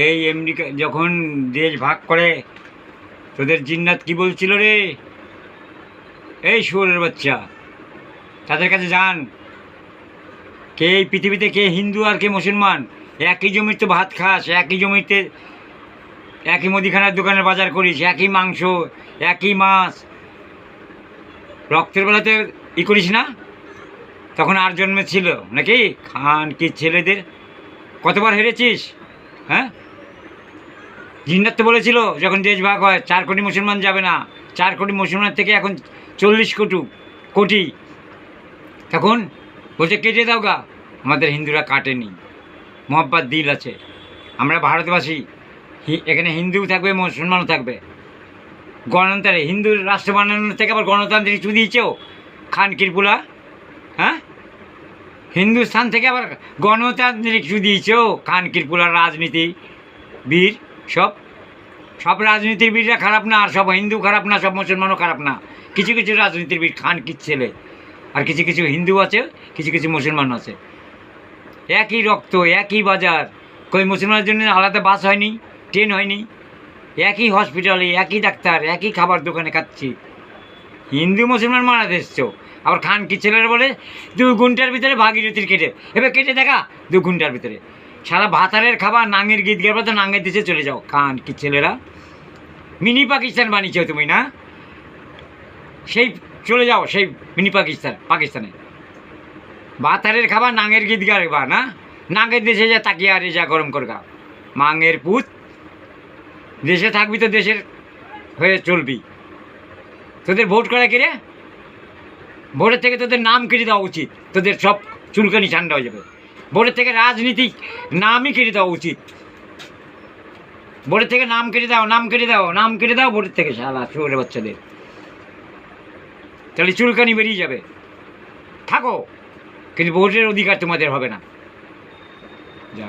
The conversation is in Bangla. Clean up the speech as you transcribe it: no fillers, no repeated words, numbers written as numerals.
এই আমেরিকা যখন দেশ ভাগ করে তোদের জিন্নাত কি বলছিল রে? এই শুয়োরের বাচ্চা, তাদের কাছে যান। কে এই পৃথিবীতে কে হিন্দু আর কে মুসলমান? একই জমির তো ভাত খাস, একই জমিতে একই মুদিখানার দোকানের বাজার করিস, একই মাংস, একই মাছ। রক্তের বেলাতে করিস না? তখন আর জন্মে ছিল নাকি? খান কি ছেলেদের কতবার হেরেছিস? হ্যাঁ, জিন্নাত তো বলেছিল যখন দেশ ভাগ হয় 4 কোটি মুসলমান যাবে না, 4 কোটি মুসলমানের থেকে এখন 40 কোটি। তখন বলছে কেটে দাও গা। আমাদের হিন্দুরা কাটেনি, মোহাব্বত দিল আছে। আমরা ভারতবাসী, এখানে হিন্দুও থাকবে মুসলমানও থাকবে। গণতন্ত্রে হিন্দুর রাষ্ট্র বানানোর থেকে আবার গণতান্ত্রিক ছু দিয়েছেও খান কিরপুলা। হ্যাঁ, হিন্দুস্থান থেকে আবার গণতান্ত্রিক ছু দিয়েছেও খান কিরপুলার রাজনীতিবিদ। সব সব রাজনীতিবিদরা খারাপ না, আর সব হিন্দু খারাপ না, সব মুসলমানও খারাপ না। কিছু কিছু রাজনীতিবিদ খান কি ছেলে, আর কিছু কিছু হিন্দু আছে, কিছু কিছু মুসলমান আছে। একই রক্ত, একই বাজার। কই মুসলমানের জন্য আলাদা বাস হয়নি, ট্রেন হয়নি? একই হসপিটালে, একই ডাক্তার, একই খাবার দোকানে খাচ্ছি। হিন্দু মুসলমান মারা এসছো, আবার খান কি ছেলেরা বলে 2 ঘন্টার ভিতরে ভাগীরথীর কেটে, এবার কেটে দেখা 2 ঘন্টার ভিতরে। সারা ভাতারের খাবার নাঙের গীত গাইবা তো নাঙের দেশে চলে যাও। খান কি ছেলেরা মিনি পাকিস্তান বানিয়েছো তুমি না? সেই চলে যাও সেই মিনি পাকিস্তানে ভাতারের খাবার নাঙের গীত গাইবা না? নাঙের দেশে যা তাকিয়ে আর যা গরম করগা। মাঙের পুত, দেশে থাকবি তো দেশের হয়ে চলবি। তোদের ভোট করে কে রে? ভোটের থেকে তোদের নাম কেটে দেওয়া উচিত, তোদের সব চুলকানি ঠান্ডা হয়ে যাবে। ভোটের থেকে রাজনীতি নামই কেটে দেওয়া উচিত। ভোটের থেকে নাম কেটে দাও, নাম কেটে দাও, নাম কেটে দাও ভোটের থেকে, শালা শুয়োরের বাচ্চাদের। তাহলে চুলকানি বেরিয়ে যাবে। থাকো, কিন্তু ভোটের অধিকার তোমাদের হবে না। যা।